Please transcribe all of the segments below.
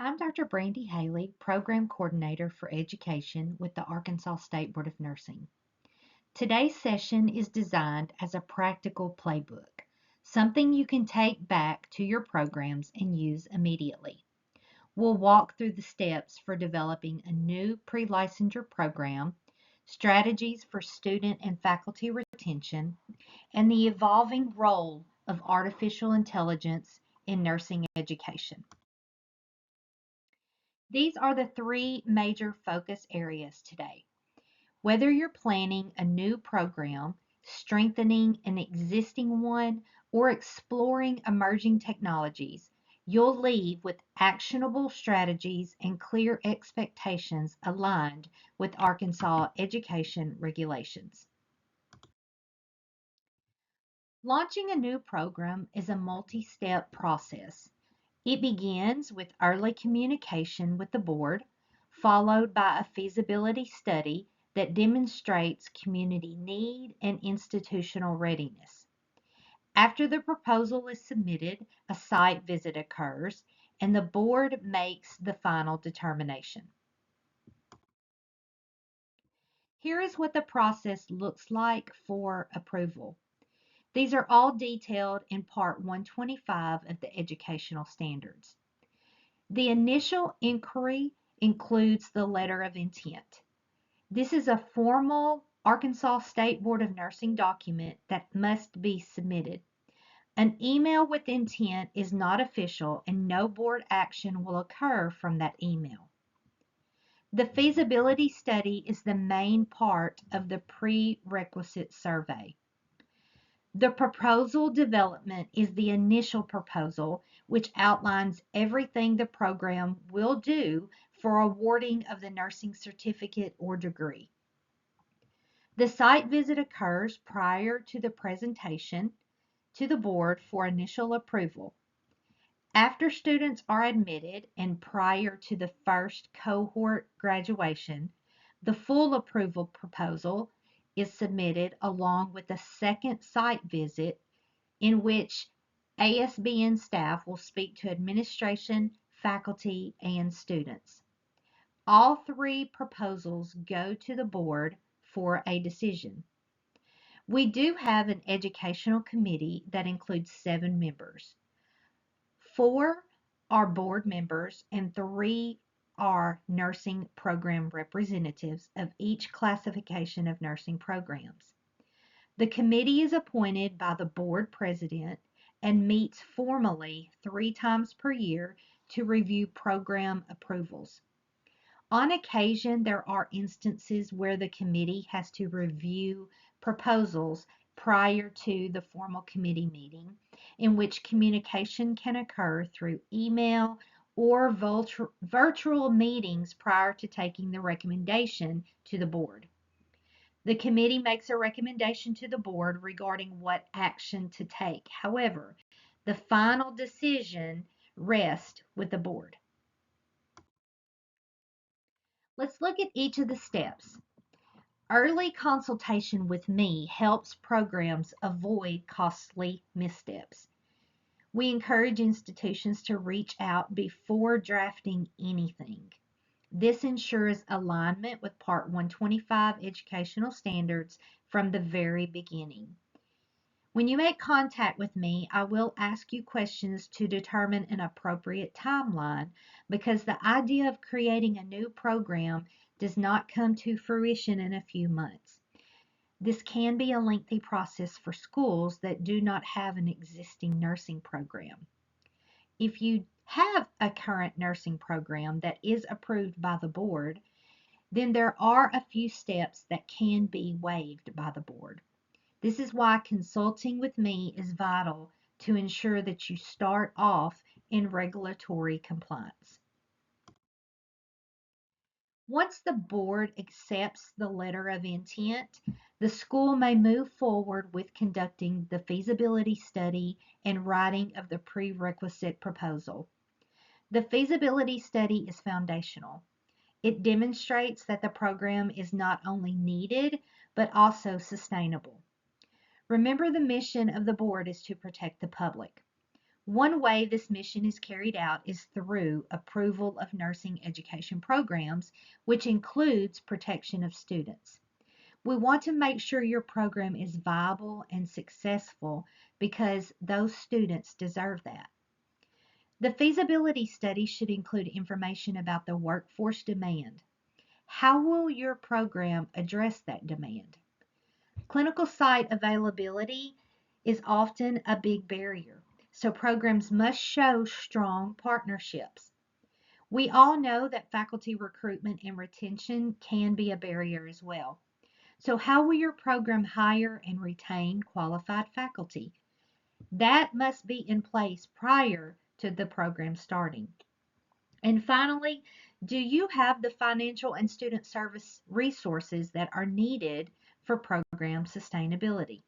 I'm Dr. Brandy Haley, Program Coordinator for Education with the Arkansas State Board of Nursing. Today's session is designed as a practical playbook, something you can take back to your programs and use immediately. We'll walk through the steps for developing a new pre-licensure program, strategies for student and faculty retention, and the evolving role of artificial intelligence in nursing education. These are the three major focus areas today. Whether you're planning a new program, strengthening an existing one, or exploring emerging technologies, you'll leave with actionable strategies and clear expectations aligned with Arkansas education regulations. Launching a new program is a multi-step process. It begins with early communication with the board, followed by a feasibility study that demonstrates community need and institutional readiness. After the proposal is submitted, a site visit occurs and the board makes the final determination. Here is what the process looks like for approval. These are all detailed in Part 125 of the Educational Standards. The initial inquiry includes the letter of intent. This is a formal Arkansas State Board of Nursing document that must be submitted. An email with intent is not official and no board action will occur from that email. The feasibility study is the main part of the prerequisite survey. The proposal development is the initial proposal, which outlines everything the program will do for awarding of the nursing certificate or degree. The site visit occurs prior to the presentation to the board for initial approval. After students are admitted and prior to the first cohort graduation, the full approval proposal is submitted along with a second site visit in which ASBN staff will speak to administration, faculty, and students. All three proposals go to the board for a decision. We do have an educational committee that includes 7 members. 4 are board members and 3 are nursing program representatives of each classification of nursing programs. The committee is appointed by the board president and meets formally 3 times per year to review program approvals. On occasion, there are instances where the committee has to review proposals prior to the formal committee meeting, in which communication can occur through email or virtual meetings prior to taking the recommendation to the board. The committee makes a recommendation to the board regarding what action to take. However, the final decision rests with the board. Let's look at each of the steps. Early consultation with me helps programs avoid costly missteps. We encourage institutions to reach out before drafting anything. This ensures alignment with Part 125 educational standards from the very beginning. When you make contact with me, I will ask you questions to determine an appropriate timeline because the idea of creating a new program does not come to fruition in a few months. This can be a lengthy process for schools that do not have an existing nursing program. If you have a current nursing program that is approved by the board, then there are a few steps that can be waived by the board. This is why consulting with me is vital to ensure that you start off in regulatory compliance. Once the board accepts the letter of intent, the school may move forward with conducting the feasibility study and writing of the prerequisite proposal. The feasibility study is foundational. It demonstrates that the program is not only needed, but also sustainable. Remember, the mission of the board is to protect the public. One way this mission is carried out is through approval of nursing education programs, which includes protection of students. We want to make sure your program is viable and successful because those students deserve that. The feasibility study should include information about the workforce demand. How will your program address that demand? Clinical site availability is often a big barrier, so programs must show strong partnerships. We all know that faculty recruitment and retention can be a barrier as well. So, how will your program hire and retain qualified faculty? That must be in place prior to the program starting. And finally, do you have the financial and student service resources that are needed for program sustainability?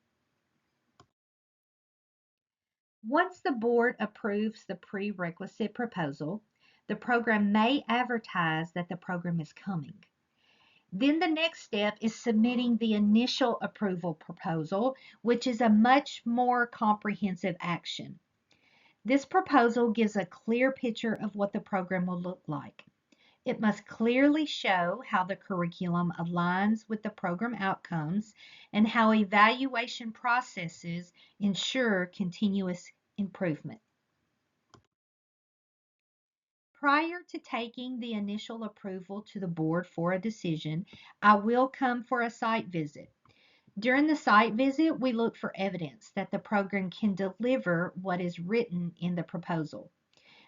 Once the board approves the prerequisite proposal, the program may advertise that the program is coming. Then the next step is submitting the initial approval proposal, which is a much more comprehensive action. This proposal gives a clear picture of what the program will look like. It must clearly show how the curriculum aligns with the program outcomes and how evaluation processes ensure continuous improvement. Prior to taking the initial approval to the board for a decision, I will come for a site visit. During the site visit, we look for evidence that the program can deliver what is written in the proposal.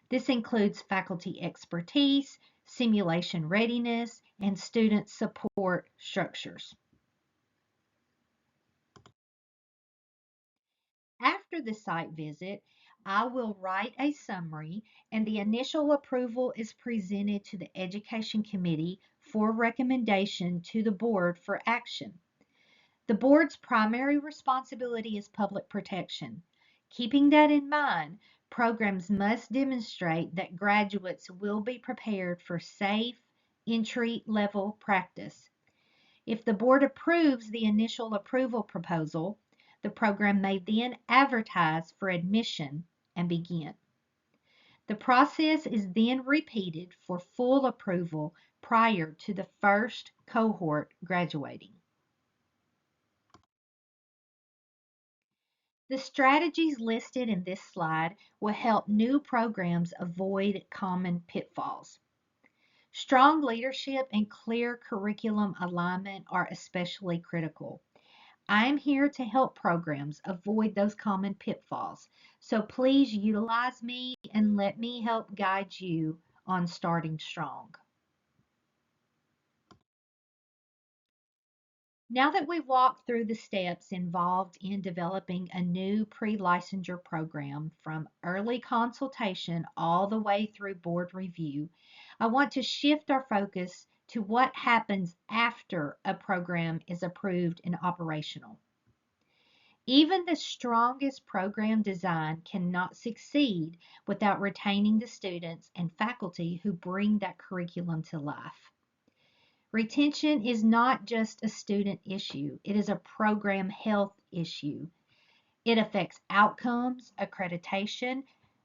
This includes faculty expertise, simulation readiness, and student support structures. After the site visit, I will write a summary and the initial approval is presented to the Education Committee for recommendation to the board for action. The board's primary responsibility is public protection. Keeping that in mind, programs must demonstrate that graduates will be prepared for safe entry level practice. If the board approves the initial approval proposal, the program may then advertise for admission and begin. The process is then repeated for full approval prior to the first cohort graduating. The strategies listed in this slide will help new programs avoid common pitfalls. Strong leadership and clear curriculum alignment are especially critical. I'm here to help programs avoid those common pitfalls, so please utilize me and let me help guide you on starting strong. Now that we've walked through the steps involved in developing a new pre-licensure program from early consultation all the way through board review, I want to shift our focus to what happens after a program is approved and operational. Even the strongest program design cannot succeed without retaining the students and faculty who bring that curriculum to life. Retention is not just a student issue, it is a program health issue. It affects outcomes, accreditation,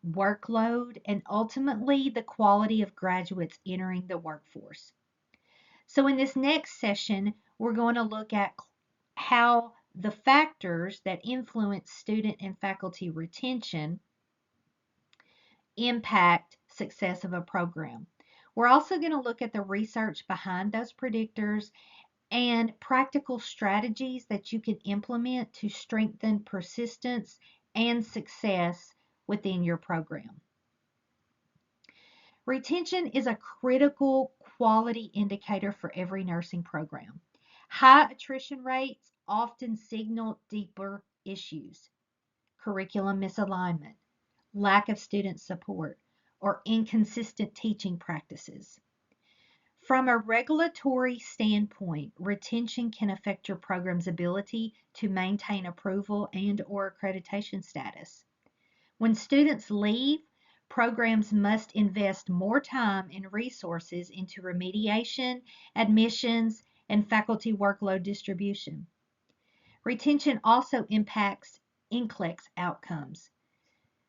workload, and ultimately the quality of graduates entering the workforce. So, in this next session, we're going to look at how the factors that influence student and faculty retention impact success of a program. We're also going to look at the research behind those predictors and practical strategies that you can implement to strengthen persistence and success within your program. Retention is a critical quality indicator for every nursing program. High attrition rates often signal deeper issues: curriculum misalignment, lack of student support, or inconsistent teaching practices. From a regulatory standpoint, retention can affect your program's ability to maintain approval and or accreditation status. When students leave, programs must invest more time and resources into remediation, admissions, and faculty workload distribution. Retention also impacts NCLEX outcomes.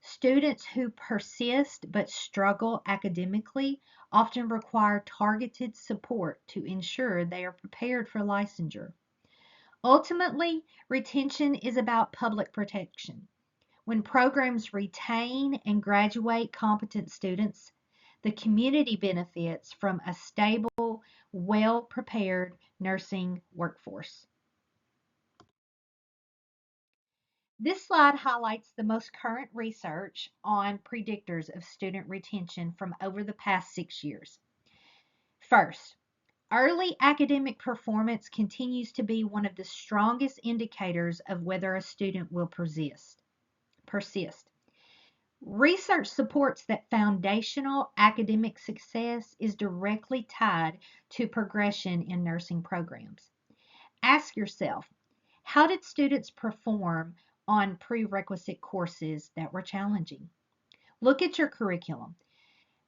Students who persist but struggle academically often require targeted support to ensure they are prepared for licensure. Ultimately, retention is about public protection. When programs retain and graduate competent students, the community benefits from a stable, well prepared nursing workforce. This slide highlights the most current research on predictors of student retention from over the past 6 years. First, early academic performance continues to be one of the strongest indicators of whether a student will persist. Research supports that foundational academic success is directly tied to progression in nursing programs. Ask yourself, how did students perform on prerequisite courses that were challenging? Look at your curriculum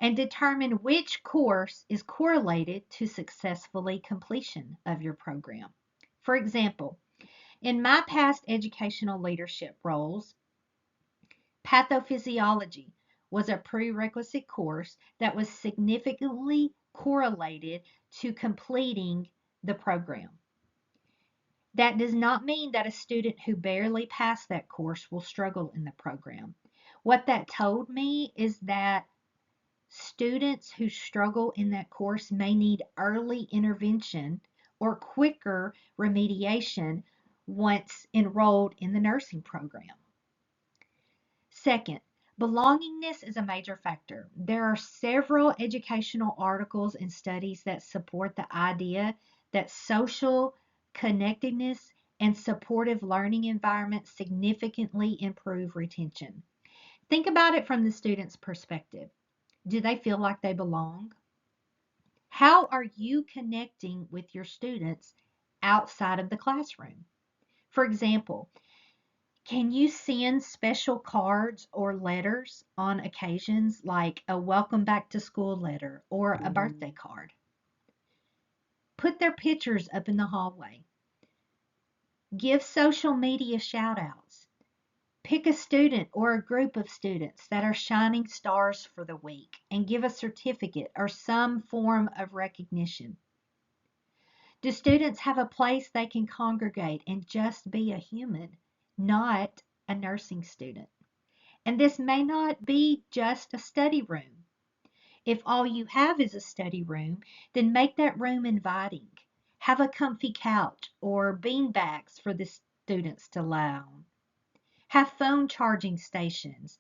and determine which course is correlated to successfully completion of your program. For example, in my past educational leadership roles, pathophysiology was a prerequisite course that was significantly correlated to completing the program. That does not mean that a student who barely passed that course will struggle in the program. What that told me is that students who struggle in that course may need early intervention or quicker remediation once enrolled in the nursing program. Second, belongingness is a major factor. There are several educational articles and studies that support the idea that social connectedness and supportive learning environments significantly improve retention. Think about it from the student's perspective. Do they feel like they belong? How are you connecting with your students outside of the classroom? For example, can you send special cards or letters on occasions like a welcome back to school letter or a birthday card? Put their pictures up in the hallway. Give social media shout outs. Pick a student or a group of students that are shining stars for the week and give a certificate or some form of recognition. Do students have a place they can congregate and just be a human, not a nursing student? And this may not be just a study room. If all you have is a study room, then make that room inviting. Have a comfy couch or bean bags for the students to lie on. Have phone charging stations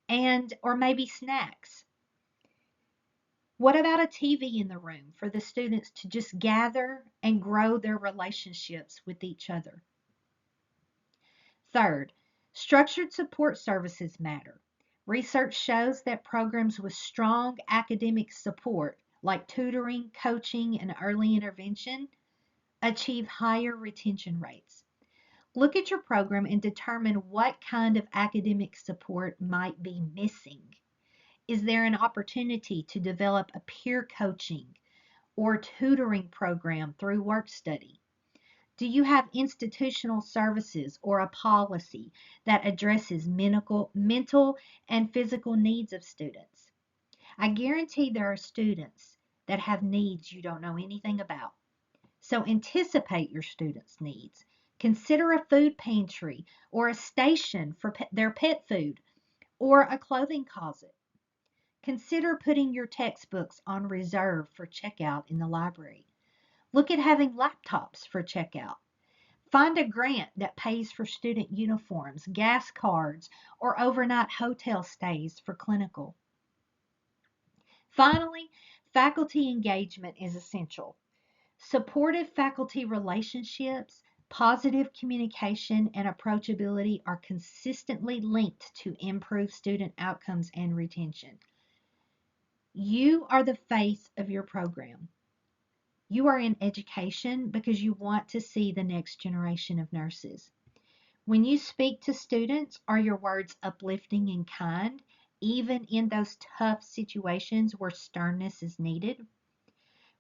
and or maybe snacks. What about a TV in the room for the students to just gather and grow their relationships with each other? Third, structured support services matter. Research shows that programs with strong academic support, like tutoring, coaching, and early intervention, achieve higher retention rates. Look at your program and determine what kind of academic support might be missing. Is there an opportunity to develop a peer coaching or tutoring program through work study? Do you have institutional services or a policy that addresses mental and physical needs of students? I guarantee there are students that have needs you don't know anything about. So anticipate your students' needs. Consider a food pantry or a station for their pet food or a clothing closet. Consider putting your textbooks on reserve for checkout in the library. Look at having laptops for checkout. Find a grant that pays for student uniforms, gas cards, or overnight hotel stays for clinical. Finally, faculty engagement is essential. Supportive faculty relationships, positive communication, and approachability are consistently linked to improved student outcomes and retention. You are the face of your program. You are in education because you want to see the next generation of nurses. When you speak to students, are your words uplifting and kind, even in those tough situations where sternness is needed?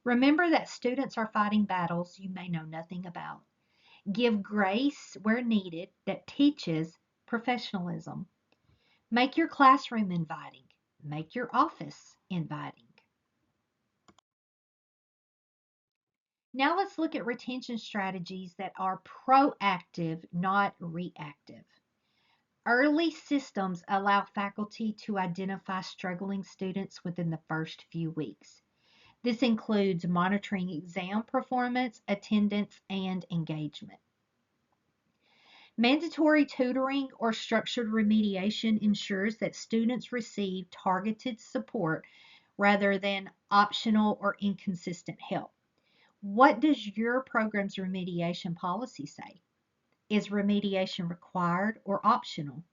Remember that students are fighting battles you may know nothing about. Give grace where needed that teaches professionalism. Make your classroom inviting. Make your office inviting. Now let's look at retention strategies that are proactive, not reactive. Early systems allow faculty to identify struggling students within the first few weeks. This includes monitoring exam performance, attendance, and engagement. Mandatory tutoring or structured remediation ensures that students receive targeted support rather than optional or inconsistent help. What does your program's remediation policy say? Is remediation required or optional?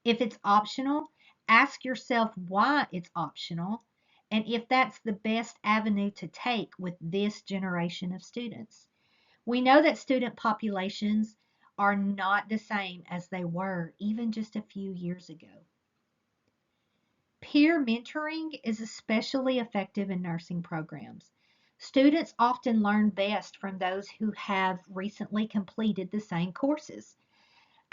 If it's optional, ask yourself why it's optional and if that's the best avenue to take with this generation of students. We know that student populations are not the same as they were even just a few years ago. Peer mentoring is especially effective in nursing programs. Students often learn best from those who have recently completed the same courses.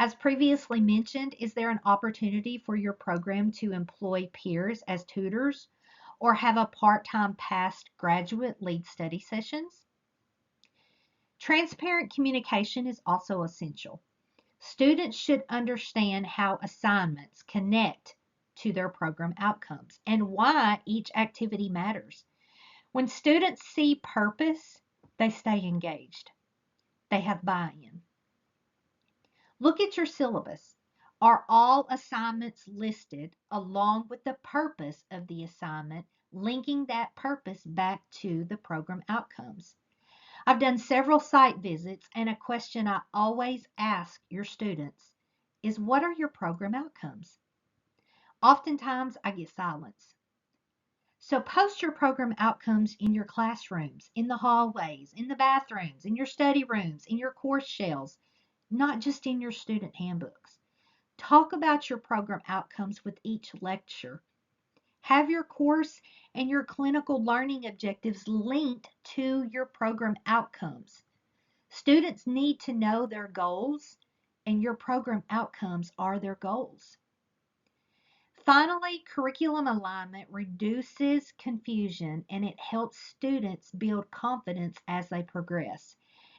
As previously mentioned, is there an opportunity for your program to employ peers as tutors or have a part-time past graduate lead study sessions? Transparent communication is also essential. Students should understand how assignments connect to their program outcomes and why each activity matters. When students see purpose, they stay engaged. They have buy-in. Look at your syllabus. Are all assignments listed along with the purpose of the assignment, linking that purpose back to the program outcomes? I've done several site visits, and a question I always ask your students is, what are your program outcomes? Oftentimes, I get silence. So post your program outcomes in your classrooms, in the hallways, in the bathrooms, in your study rooms, in your course shells, not just in your student handbooks. Talk about your program outcomes with each lecture. Have your course and your clinical learning objectives linked to your program outcomes. Students need to know their goals, and your program outcomes are their goals. Finally, curriculum alignment reduces confusion and it helps students build confidence as they progress.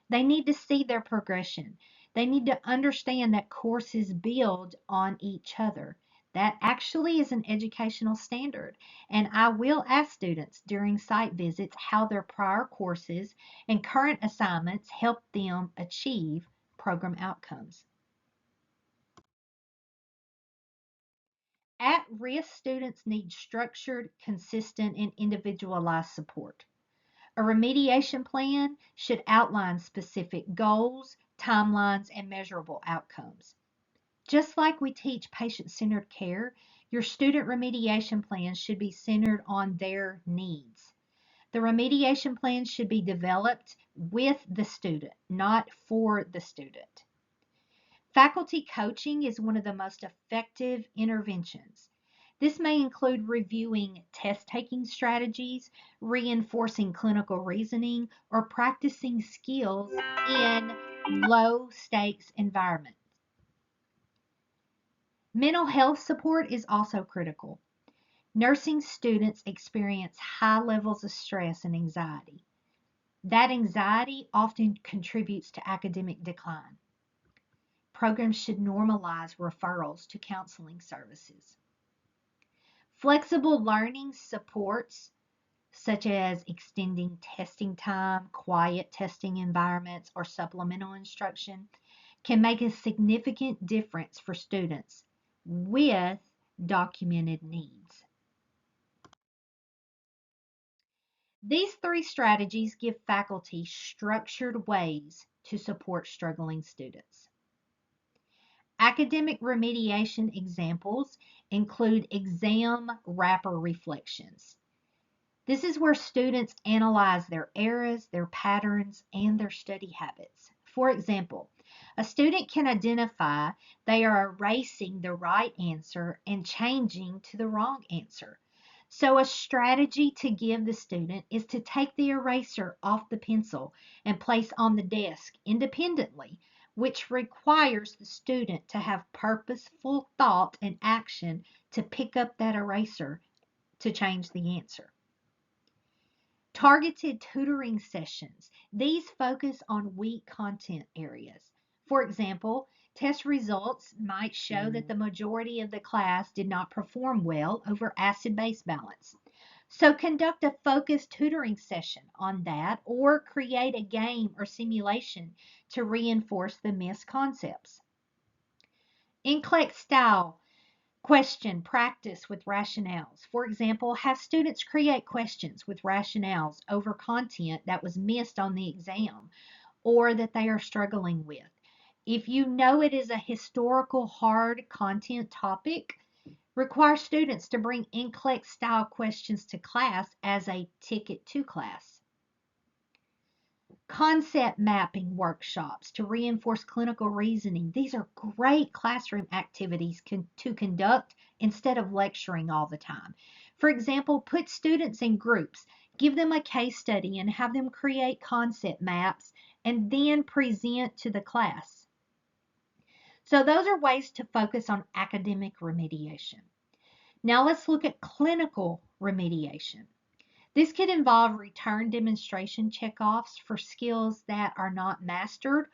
They need to see their progression. They need to understand that courses build on each other. That actually is an educational standard. And I will ask students during site visits how their prior courses and current assignments help them achieve program outcomes. At-risk students need structured, consistent, and individualized support. A remediation plan should outline specific goals, timelines, and measurable outcomes. Just like we teach patient-centered care, your student remediation plan should be centered on their needs. The remediation plan should be developed with the student, not for the student. Faculty coaching is one of the most effective interventions. This may include reviewing test-taking strategies, reinforcing clinical reasoning, or practicing skills in low-stakes environments. Mental health support is also critical. Nursing students experience high levels of stress and anxiety. That anxiety often contributes to academic decline. Programs should normalize referrals to counseling services. Flexible learning supports, such as extending testing time, quiet testing environments, or supplemental instruction, can make a significant difference for students with documented needs. These three strategies give faculty structured ways to support struggling students. Academic remediation examples include exam wrapper reflections. This is where students analyze their errors, their patterns, and their study habits. For example, a student can identify they are erasing the right answer and changing to the wrong answer. So a strategy to give the student is to take the eraser off the pencil and place on the desk independently which requires the student to have purposeful thought and action to pick up that eraser to change the answer. Targeted tutoring sessions. These focus on weak content areas. For example, test results might show that the majority of the class did not perform well over acid-base balance. So conduct a focused tutoring session on that or create a game or simulation to reinforce the missed concepts. NCLEX style question practice with rationales. For example, have students create questions with rationales over content that was missed on the exam or that they are struggling with. If you know it is a historical hard content topic, require students to bring NCLEX style questions to class as a ticket to class. Concept mapping workshops to reinforce clinical reasoning. These are great classroom activities to conduct instead of lecturing all the time. For example, put students in groups, give them a case study and have them create concept maps and then present to the class. So those are ways to focus on academic remediation. Now let's look at clinical remediation. This could involve return demonstration checkoffs for skills that are not mastered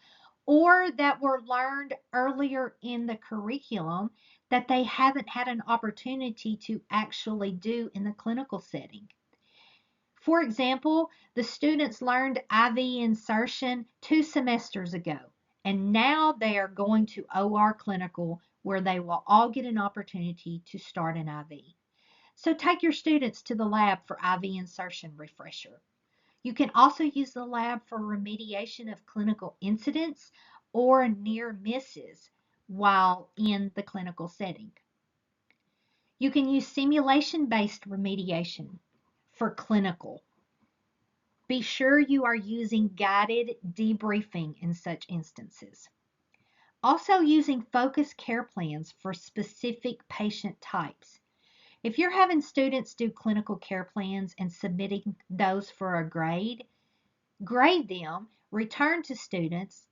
or that were learned earlier in the curriculum that they haven't had an opportunity to actually do in the clinical setting. For example, the students learned IV insertion 2 semesters ago, and now they are going to OR clinical where they will all get an opportunity to start an IV. So take your students to the lab for IV insertion refresher. You can also use the lab for remediation of clinical incidents or near misses while in the clinical setting. You can use simulation-based remediation for clinical. Be sure you are using guided debriefing in such instances. Also using focused care plans for specific patient types. If you're having students do clinical care plans and submitting those for a grade them, return to students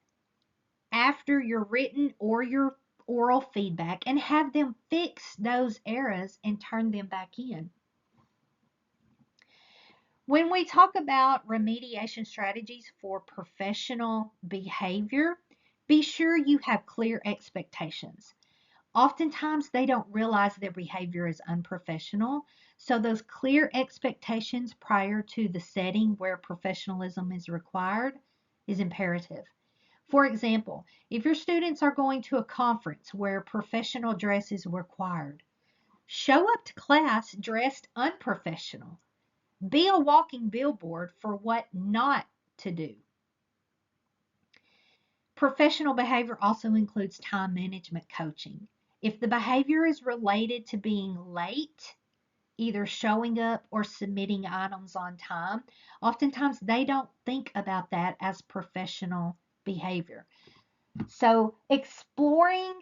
after your written or your oral feedback and have them fix those errors and turn them back in. When we talk about remediation strategies for professional behavior, be sure you have clear expectations. Oftentimes, they don't realize their behavior is unprofessional, so those clear expectations prior to the setting where professionalism is required is imperative. For example, if your students are going to a conference where professional dress is required, show up to class dressed unprofessional. Be a walking billboard for what not to do. Professional behavior also includes time management coaching. If the behavior is related to being late, either showing up or submitting items on time, oftentimes they don't think about that as professional behavior. So exploring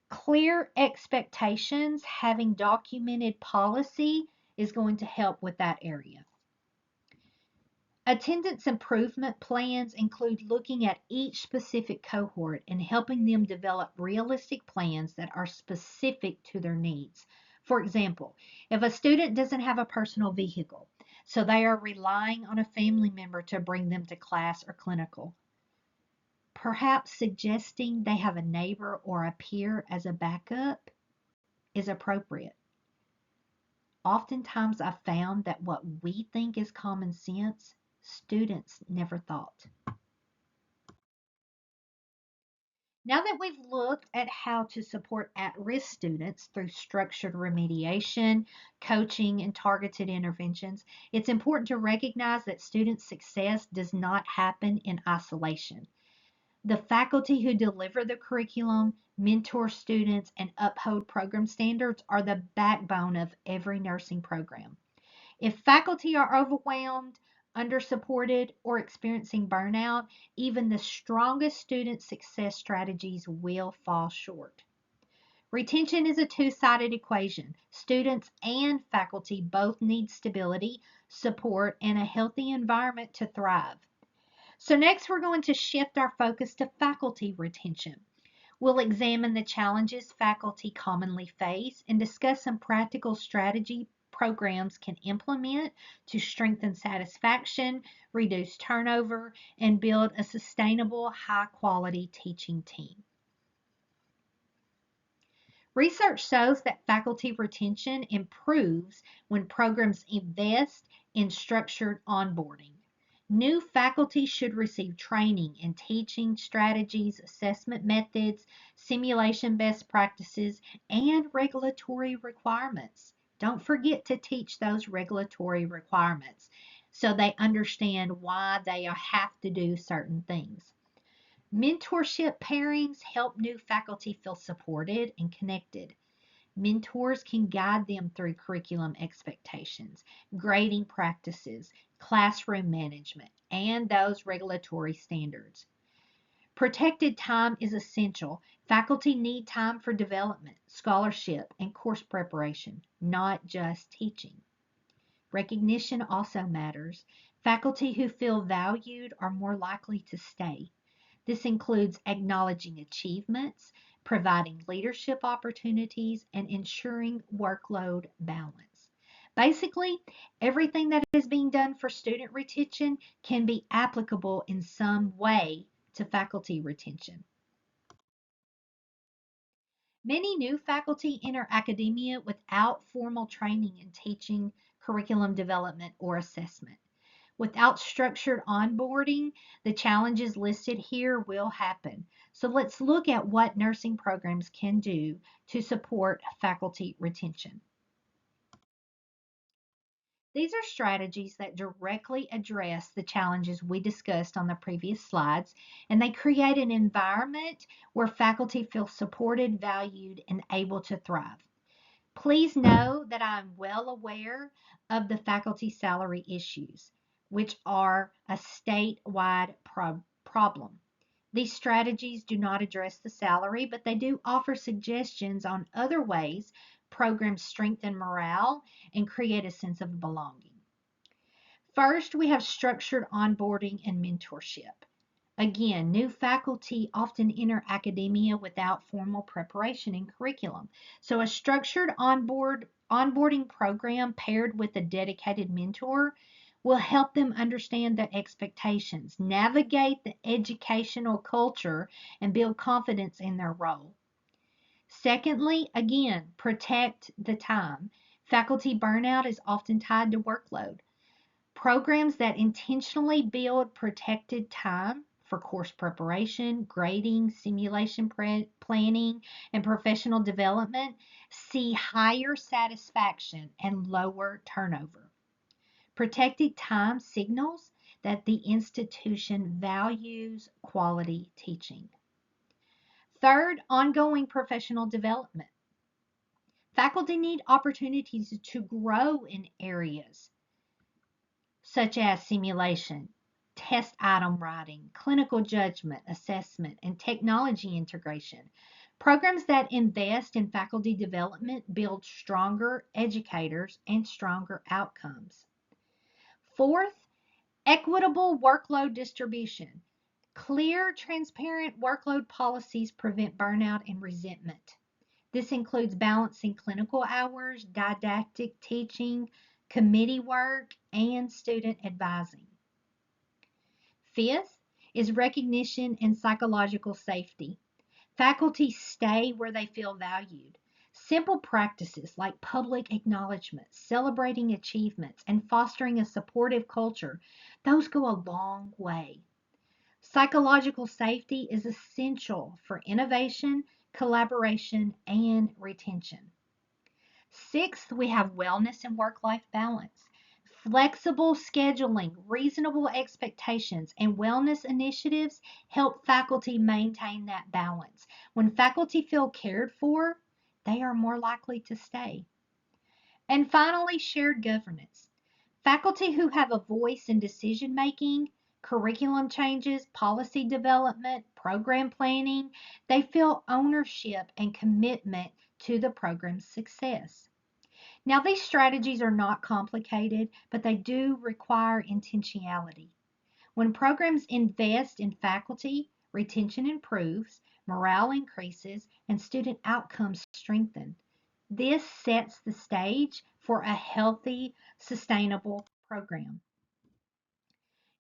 clear expectations, having documented policy is going to help with that area. Attendance improvement plans include looking at each specific cohort and helping them develop realistic plans that are specific to their needs. For example, if a student doesn't have a personal vehicle, so they are relying on a family member to bring them to class or clinical, perhaps suggesting they have a neighbor or a peer as a backup is appropriate. Oftentimes, I've found that what we think is common sense, students never thought. Now that we've looked at how to support at-risk students through structured remediation, coaching, and targeted interventions, it's important to recognize that student success does not happen in isolation. The faculty who deliver the curriculum, mentor students, and uphold program standards are the backbone of every nursing program. If faculty are overwhelmed, undersupported, or experiencing burnout, even the strongest student success strategies will fall short. Retention is a two-sided equation. Students and faculty both need stability, support, and a healthy environment to thrive. So next we're going to shift our focus to faculty retention. We'll examine the challenges faculty commonly face and discuss some practical strategy programs can implement to strengthen satisfaction, reduce turnover, and build a sustainable, high quality teaching team. Research shows that faculty retention improves when programs invest in structured onboarding. New faculty should receive training in teaching strategies, assessment methods, simulation best practices, and regulatory requirements. Don't forget to teach those regulatory requirements so they understand why they have to do certain things. Mentorship pairings help new faculty feel supported and connected. Mentors can guide them through curriculum expectations, grading practices, classroom management, and those regulatory standards. Protected time is essential. Faculty need time for development, scholarship, and course preparation, not just teaching. Recognition also matters. Faculty who feel valued are more likely to stay. This includes acknowledging achievements, providing leadership opportunities, and ensuring workload balance. Basically, everything that is being done for student retention can be applicable in some way to faculty retention. Many new faculty enter academia without formal training in teaching, curriculum development, or assessment. Without structured onboarding, the challenges listed here will happen. So let's look at what nursing programs can do to support faculty retention. These are strategies that directly address the challenges we discussed on the previous slides, and they create an environment where faculty feel supported, valued, and able to thrive. Please know that I'm well aware of the faculty salary issues, which are a statewide problem. These strategies do not address the salary, but they do offer suggestions on other ways programs strengthen morale and create a sense of belonging. First, we have structured onboarding and mentorship. Again, new faculty often enter academia without formal preparation in curriculum. So a structured onboarding program paired with a dedicated mentor will help them understand their expectations, navigate the educational culture, and build confidence in their role. Secondly, again, protect the time. Faculty burnout is often tied to workload. Programs that intentionally build protected time for course preparation, grading, simulation planning, and professional development see higher satisfaction and lower turnover. Protected time signals that the institution values quality teaching. Third, ongoing professional development. Faculty need opportunities to grow in areas such as simulation, test item writing, clinical judgment, assessment, and technology integration. Programs that invest in faculty development build stronger educators and stronger outcomes. Fourth, equitable workload distribution. Clear, transparent workload policies prevent burnout and resentment. This includes balancing clinical hours, didactic teaching, committee work, and student advising. Fifth is recognition and psychological safety. Faculty stay where they feel valued. Simple practices like public acknowledgement, celebrating achievements, and fostering a supportive culture, those go a long way. Psychological safety is essential for innovation, collaboration, and retention. Sixth, we have wellness and work life balance. Flexible scheduling, reasonable expectations, and wellness initiatives help faculty maintain that balance. When faculty feel cared for, they are more likely to stay. And finally, shared governance. Faculty who have a voice in decision making, curriculum changes, policy development, program planning, they feel ownership and commitment to the program's success. Now, these strategies are not complicated, but they do require intentionality. When programs invest in faculty, retention improves, morale increases, and student outcomes strengthen. This sets the stage for a healthy, sustainable program.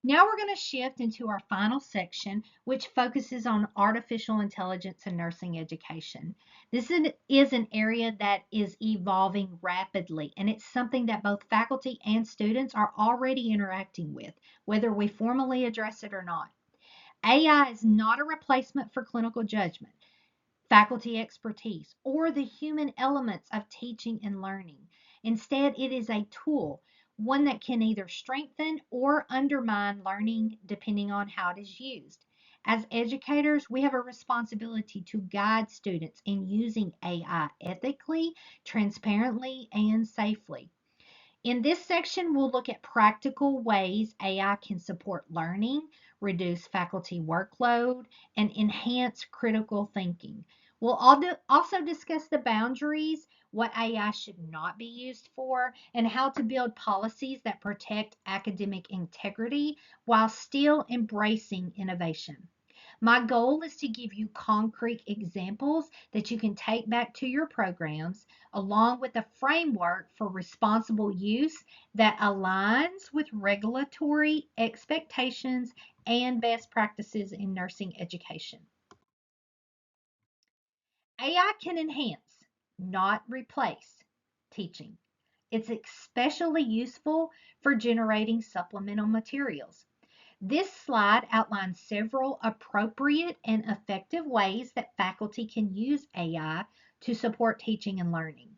Now we're going to shift into our final section, which focuses on artificial intelligence and nursing education. This is an area that is evolving rapidly, and it's something that both faculty and students are already interacting with, whether we formally address it or not. AI is not a replacement for clinical judgment, faculty expertise, or the human elements of teaching and learning. Instead, it is a tool, one that can either strengthen or undermine learning depending on how it is used. As educators, we have a responsibility to guide students in using AI ethically, transparently, and safely. In this section, we'll look at practical ways AI can support learning, reduce faculty workload, and enhance critical thinking. We'll also discuss the boundaries, what AI should not be used for, and how to build policies that protect academic integrity while still embracing innovation. My goal is to give you concrete examples that you can take back to your programs, along with a framework for responsible use that aligns with regulatory expectations and best practices in nursing education. AI can enhance, not replace, teaching. It's especially useful for generating supplemental materials. This slide outlines several appropriate and effective ways that faculty can use AI to support teaching and learning.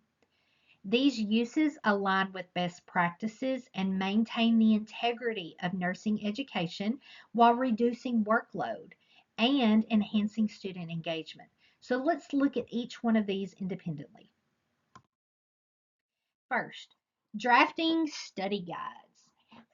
These uses align with best practices and maintain the integrity of nursing education while reducing workload and enhancing student engagement. So let's look at each one of these independently. First, drafting study guides.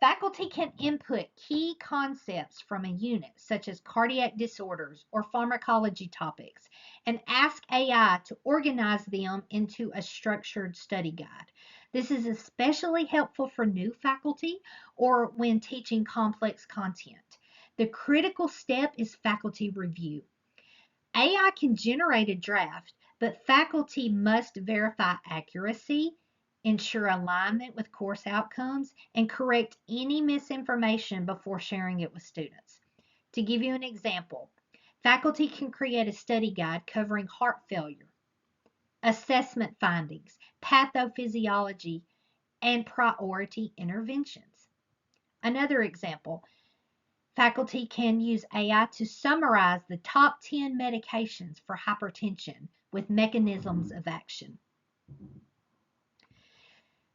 Faculty can input key concepts from a unit, such as cardiac disorders or pharmacology topics, and ask AI to organize them into a structured study guide. This is especially helpful for new faculty or when teaching complex content. The critical step is faculty review. AI can generate a draft, but faculty must verify accuracy, ensure alignment with course outcomes, and correct any misinformation before sharing it with students. To give you an example, faculty can create a study guide covering heart failure, assessment findings, pathophysiology, and priority interventions. Another example, faculty can use AI to summarize the top 10 medications for hypertension with mechanisms of action.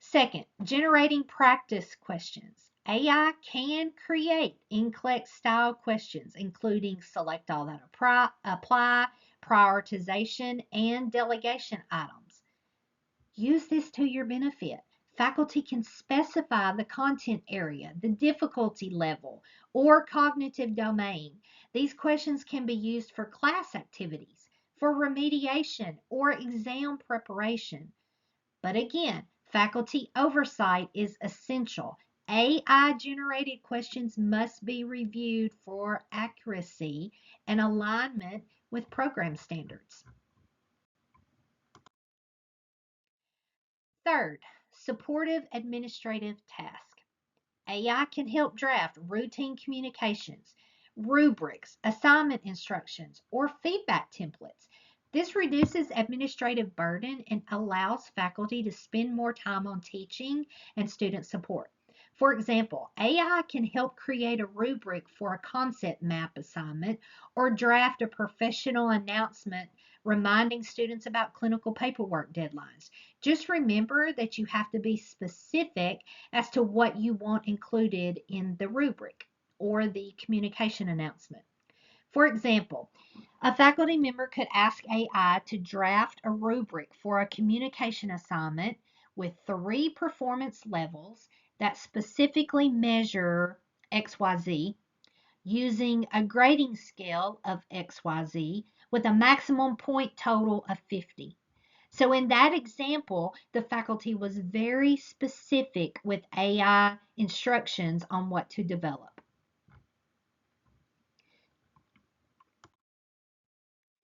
Second, generating practice questions. AI can create NCLEX style questions, including select all that apply, prioritization, and delegation items. Use this to your benefit. Faculty can specify the content area, the difficulty level, or cognitive domain. These questions can be used for class activities, for remediation, or exam preparation. But again, faculty oversight is essential. AI generated questions must be reviewed for accuracy and alignment with program standards. Third, supportive administrative task. AI can help draft routine communications, rubrics, assignment instructions, or feedback templates. This reduces administrative burden and allows faculty to spend more time on teaching and student support. For example, AI can help create a rubric for a concept map assignment or draft a professional announcement reminding students about clinical paperwork deadlines. Just remember that you have to be specific as to what you want included in the rubric or the communication announcement. For example, a faculty member could ask AI to draft a rubric for a communication assignment with 3 performance levels that specifically measure XYZ using a grading scale of XYZ with a maximum point total of 50. So in that example, the faculty was very specific with AI instructions on what to develop.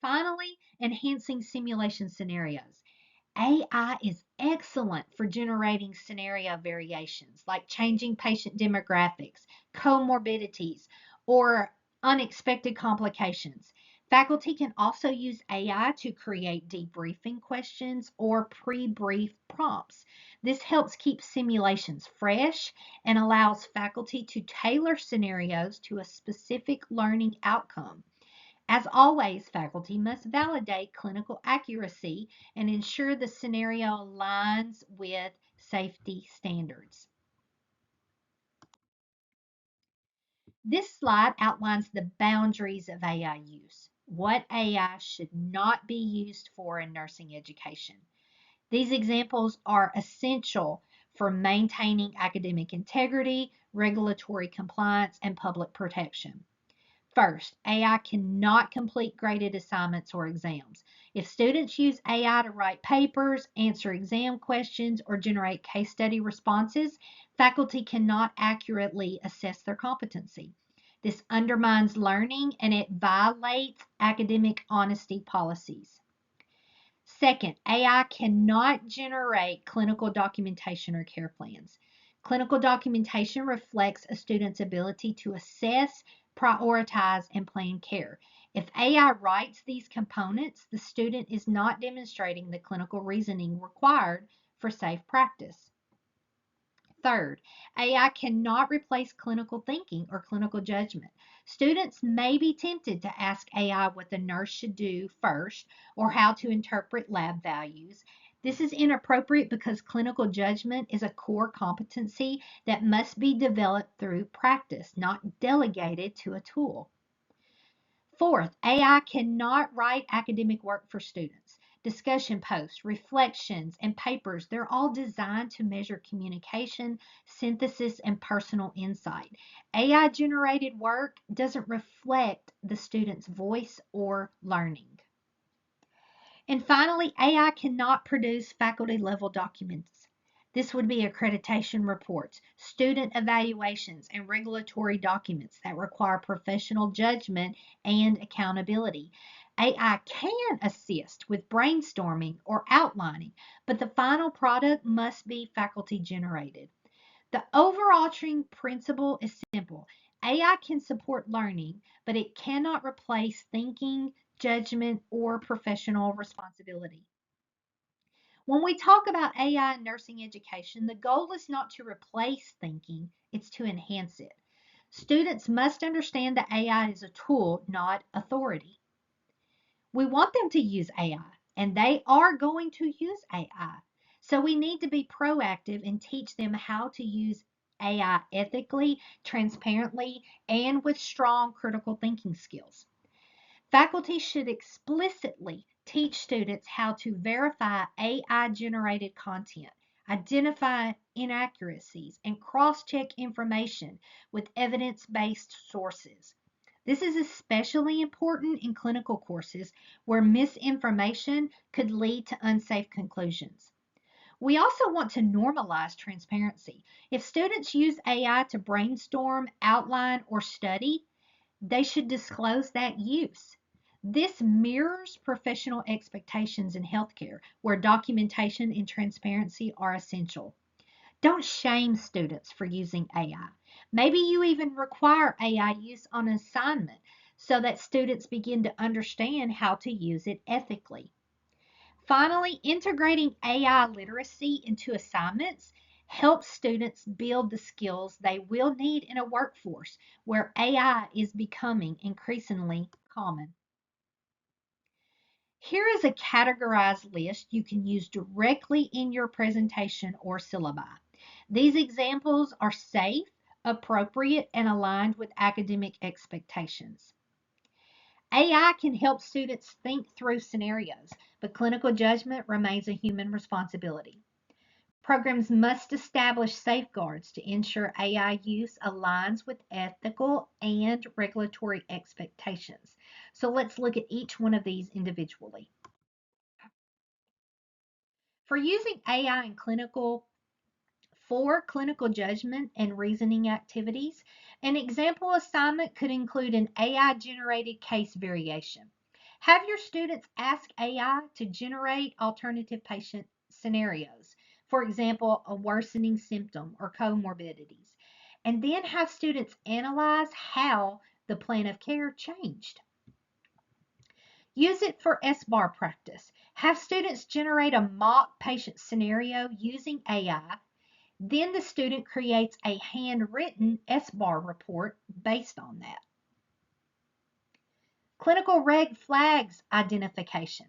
Finally, enhancing simulation scenarios. AI is excellent for generating scenario variations like changing patient demographics, comorbidities, or unexpected complications. Faculty can also use AI to create debriefing questions or pre brief prompts. This helps keep simulations fresh and allows faculty to tailor scenarios to a specific learning outcome. As always, faculty must validate clinical accuracy and ensure the scenario aligns with safety standards. This slide outlines the boundaries of AI use, what AI should not be used for in nursing education. These examples are essential for maintaining academic integrity, regulatory compliance, and public protection. First, AI cannot complete graded assignments or exams. If students use AI to write papers, answer exam questions, or generate case study responses, faculty cannot accurately assess their competency. This undermines learning and it violates academic honesty policies. Second, AI cannot generate clinical documentation or care plans. Clinical documentation reflects a student's ability to assess, prioritize, and plan care. If AI writes these components, the student is not demonstrating the clinical reasoning required for safe practice. Third, AI cannot replace clinical thinking or clinical judgment. Students may be tempted to ask AI what the nurse should do first or how to interpret lab values. This is inappropriate because clinical judgment is a core competency that must be developed through practice, not delegated to a tool. Fourth, AI cannot write academic work for students. Discussion posts, reflections, and papers, they're all designed to measure communication, synthesis, and personal insight. AI generated work doesn't reflect the student's voice or learning. And finally, AI cannot produce faculty level documents. This would be accreditation reports, student evaluations, and regulatory documents that require professional judgment and accountability. AI can assist with brainstorming or outlining, but the final product must be faculty generated. The overarching principle is simple. AI can support learning, but it cannot replace thinking, judgment, or professional responsibility. When we talk about AI in nursing education, the goal is not to replace thinking, it's to enhance it. Students must understand that AI is a tool, not authority. We want them to use AI, and they are going to use AI. So we need to be proactive and teach them how to use AI ethically, transparently, and with strong critical thinking skills. Faculty should explicitly teach students how to verify AI generated content, identify inaccuracies, and cross check information with evidence based sources. This is especially important in clinical courses where misinformation could lead to unsafe conclusions. We also want to normalize transparency. If students use AI to brainstorm, outline, or study, they should disclose that use. This mirrors professional expectations in healthcare, where documentation and transparency are essential. Don't shame students for using AI. Maybe you even require AI use on an assignment so that students begin to understand how to use it ethically. Finally, integrating AI literacy into assignments helps students build the skills they will need in a workforce where AI is becoming increasingly common. Here is a categorized list you can use directly in your presentation or syllabi. These examples are safe, appropriate, and aligned with academic expectations. AI can help students think through scenarios, but clinical judgment remains a human responsibility. Programs must establish safeguards to ensure AI use aligns with ethical and regulatory expectations. So let's look at each one of these individually. For using AI in clinical for clinical judgment and reasoning activities, an example assignment could include an AI generated case variation. Have your students ask AI to generate alternative patient scenarios, for example, a worsening symptom or comorbidities, and then have students analyze how the plan of care changed. Use it for SBAR practice. Have students generate a mock patient scenario using AI. Then the student creates a handwritten SBAR report based on that. Clinical red flags identification.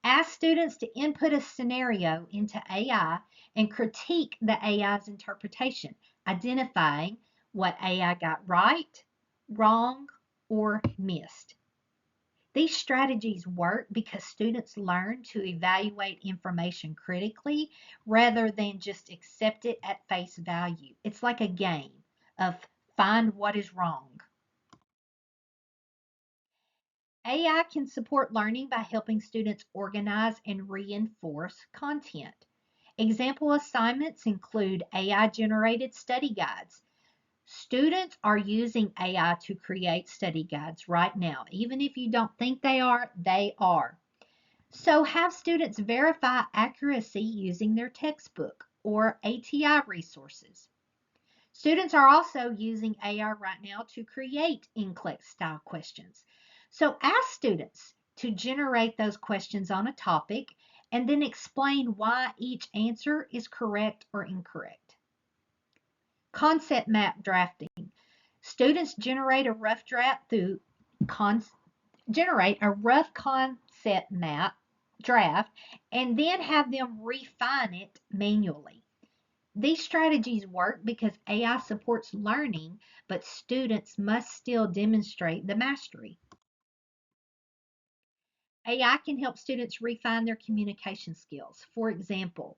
Ask students to input a scenario into AI and critique the AI's interpretation, identifying what AI got right, wrong, or missed. These strategies work because students learn to evaluate information critically rather than just accept it at face value. It's like a game of find what is wrong. AI can support learning by helping students organize and reinforce content. Example assignments include AI generated study guides. Students are using AI to create study guides right now. Even if you don't think they are, they are. So have students verify accuracy using their textbook or ATI resources. Students are also using AI right now to create NCLEX style questions. So ask students to generate those questions on a topic and then explain why each answer is correct or incorrect. Concept map drafting. Students generate a rough draft through generate a rough concept map draft and then have them refine it manually. These strategies work because AI supports learning, but students must still demonstrate the mastery. AI can help students refine their communication skills. For example,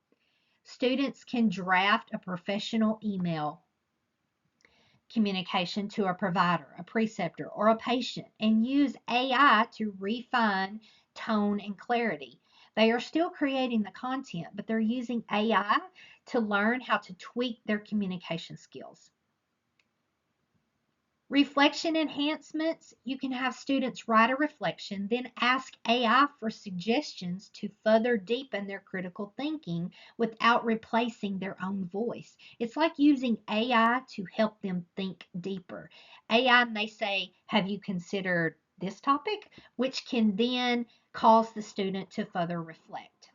students can draft a professional email communication to a provider, a preceptor, or a patient and use AI to refine tone and clarity. They are still creating the content, but they're using AI to learn how to tweak their communication skills. Reflection enhancements, you can have students write a reflection, then ask AI for suggestions to further deepen their critical thinking without replacing their own voice. It's like using AI to help them think deeper. AI may say, have you considered this topic? Which can then cause the student to further reflect.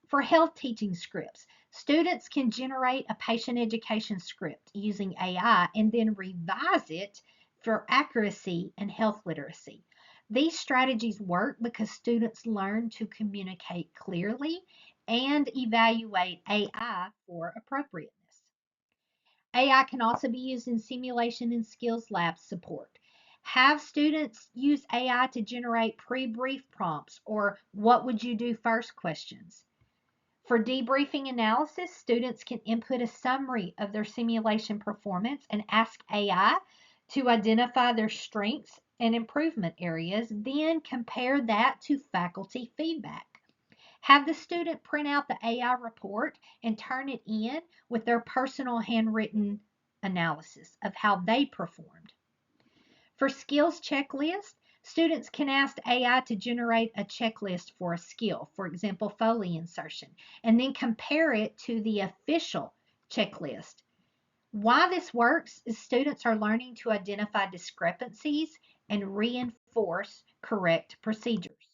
For health teaching scripts, students can generate a patient education script using AI and then revise it for accuracy and health literacy. These strategies work because students learn to communicate clearly and evaluate AI for appropriateness. AI can also be used in simulation and skills lab support. Have students use AI to generate pre-brief prompts or what would you do first questions. For debriefing analysis, students can input a summary of their simulation performance and ask AI to identify their strengths and improvement areas, then compare that to faculty feedback. Have the student print out the AI report and turn it in with their personal handwritten analysis of how they performed. For skills checklist, students can ask AI to generate a checklist for a skill, for example, Foley insertion, and then compare it to the official checklist. Why this works is students are learning to identify discrepancies and reinforce correct procedures.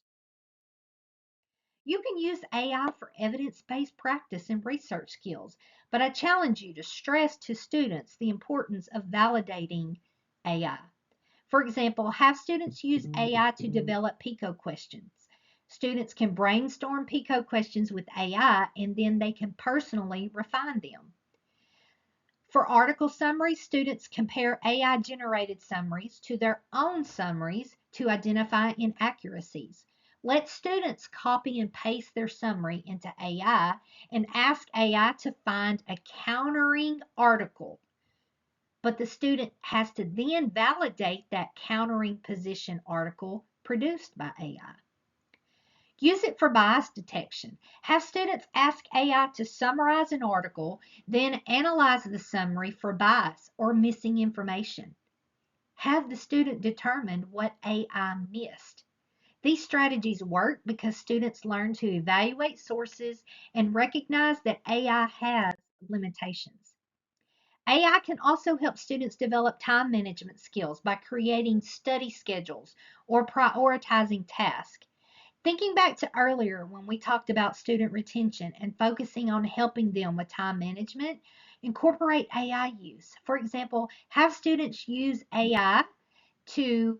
You can use AI for evidence-based practice and research skills, but I challenge you to stress to students the importance of validating AI. For example, have students use AI to develop PICO questions. Students can brainstorm PICO questions with AI and then they can personally refine them. For article summaries, students compare AI generated summaries to their own summaries to identify inaccuracies. Let students copy and paste their summary into AI and ask AI to find a countering article, but the student has to then validate that countering position article produced by AI. Use it for bias detection. Have students ask AI to summarize an article, then analyze the summary for bias or missing information. Have the student determine what AI missed. These strategies work because students learn to evaluate sources and recognize that AI has limitations. AI can also help students develop time management skills by creating study schedules or prioritizing tasks. Thinking back to earlier when we talked about student retention and focusing on helping them with time management, incorporate AI use. For example, have students use AI to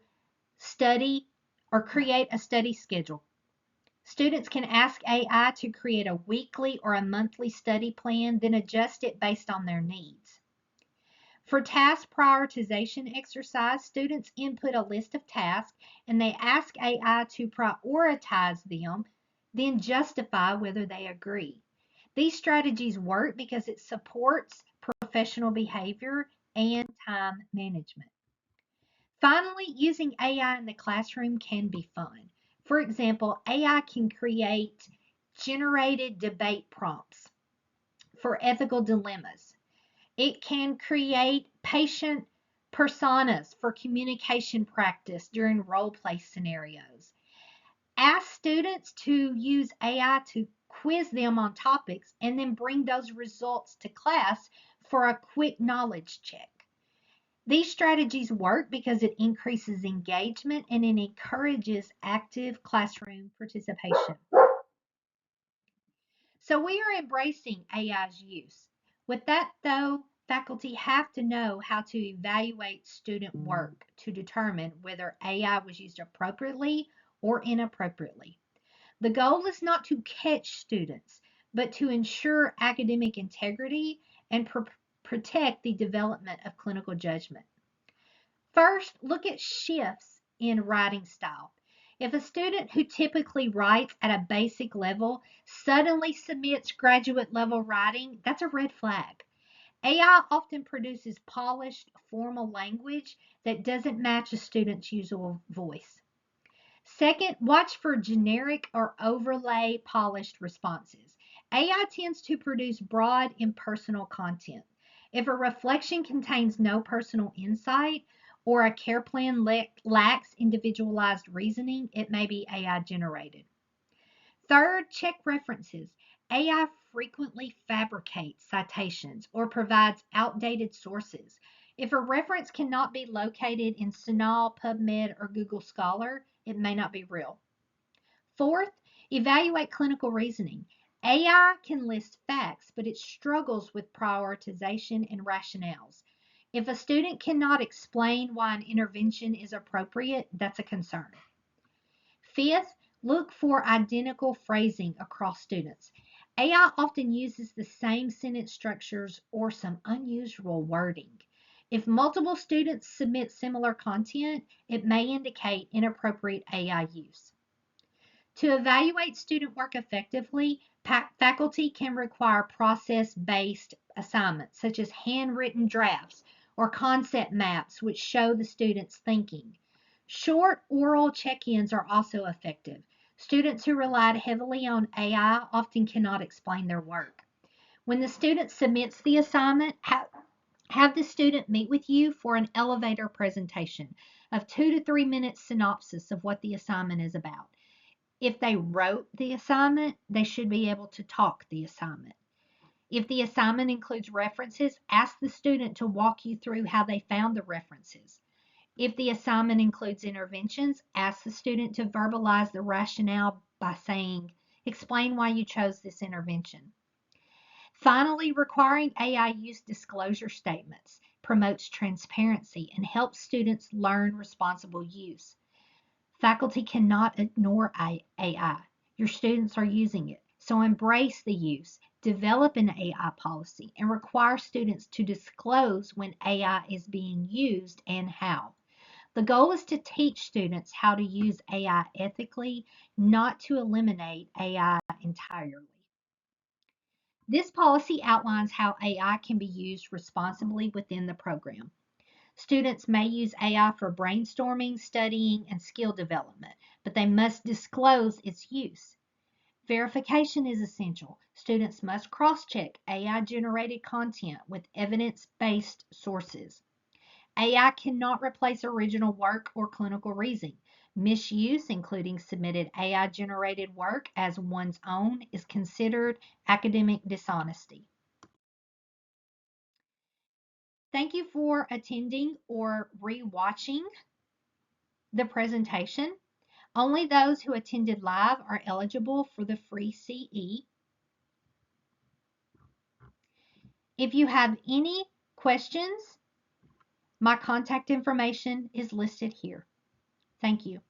study or create a study schedule. Students can ask AI to create a weekly or a monthly study plan, then adjust it based on their needs. For task prioritization exercise, students input a list of tasks and they ask AI to prioritize them, then justify whether they agree. These strategies work because it supports professional behavior and time management. Finally, using AI in the classroom can be fun. For example, AI can create generated debate prompts for ethical dilemmas. It can create patient personas for communication practice during role play scenarios. Ask students to use AI to quiz them on topics and then bring those results to class for a quick knowledge check. These strategies work because it increases engagement and it encourages active classroom participation. So we are embracing AI's use. With that, though, faculty have to know how to evaluate student work to determine whether AI was used appropriately or inappropriately. The goal is not to catch students, but to ensure academic integrity and protect the development of clinical judgment. First, look at shifts in writing style. If a student who typically writes at a basic level suddenly submits graduate level writing, that's a red flag. AI often produces polished, formal language that doesn't match a student's usual voice. Second, watch for generic or overlay polished responses. AI tends to produce broad, impersonal content. If a reflection contains no personal insight or a care plan lacks individualized reasoning, it may be AI generated. Third, check references. AI frequently fabricates citations or provides outdated sources. If a reference cannot be located in CINAHL, PubMed, or Google Scholar, it may not be real. Fourth, evaluate clinical reasoning. AI can list facts, but it struggles with prioritization and rationales. If a student cannot explain why an intervention is appropriate, that's a concern. Fifth, look for identical phrasing across students. AI often uses the same sentence structures or some unusual wording. If multiple students submit similar content, it may indicate inappropriate AI use. To evaluate student work effectively, faculty can require process-based assignments such as handwritten drafts or concept maps which show the students' thinking. Short oral check-ins are also effective. Students who relied heavily on AI often cannot explain their work. When the student submits the assignment, have the student meet with you for an elevator presentation of 2 to 3 minute synopsis of what the assignment is about. If they wrote the assignment, they should be able to talk the assignment. If the assignment includes references, ask the student to walk you through how they found the references. If the assignment includes interventions, ask the student to verbalize the rationale by saying, explain why you chose this intervention. Finally, requiring AI use disclosure statements promotes transparency and helps students learn responsible use. Faculty cannot ignore AI. Your students are using it. So embrace the use, develop an AI policy, and require students to disclose when AI is being used and how. The goal is to teach students how to use AI ethically, not to eliminate AI entirely. This policy outlines how AI can be used responsibly within the program. Students may use AI for brainstorming, studying, and skill development, but they must disclose its use. Verification is essential. Students must cross-check AI-generated content with evidence-based sources. AI cannot replace original work or clinical reasoning, Misuse, including submitted AI generated work as one's own, is considered academic dishonesty. Thank you for attending or rewatching the presentation. Only those who attended live are eligible for the free CE. If you have any questions, my contact information is listed here. Thank you.